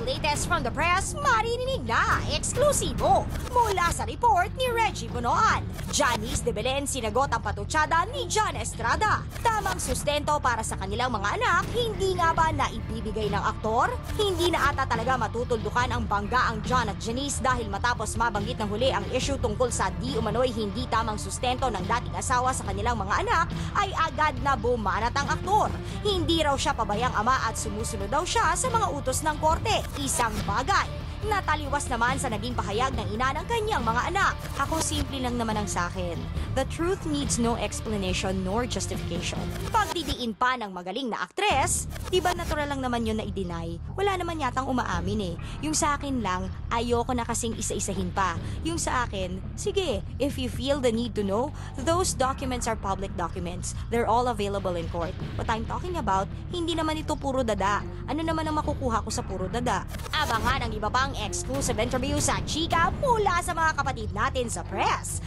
latest from the press, maririnig na eksklusibo mula sa report ni Reggie Bunoan. Janice de Belen sinagot ang patutsada ni John Estrada. Tamang sustento para sa kanilang mga anak, hindi nga ba na ibibigay ng aktor? Hindi na ata talaga matutuldukan ang bangga ang John at Janice dahil matapos mabanggit ng huli ang issue tungkol sa di umano'y hindi tamang sustento ng dating asawa sa kanilang mga anak, ay agad na bumanat ang aktor. Hindi raw siya pabayang ama at sumusunod daw siya sa mga utos ng korte. Isang bagay na taliwas naman sa naging pahayag ng ina ng kanyang mga anak. Ako, simple lang naman ang sakin. The truth needs no explanation nor justification. Pagdidiin pa ng magaling na aktres, di ba natural lang naman yun na i-deny? Wala naman yatang umaamin eh. Yung sa akin lang, ayoko na kasing isa-isahin pa. Yung sa akin, sige, if you feel the need to know, those documents are public documents. They're all available in court. What I'm talking about, hindi naman ito puro dada. Ano naman ang makukuha ko sa puro dada? Abangan ang iba pang exclusive interview sa Chika mula sa mga kapatid natin sa press.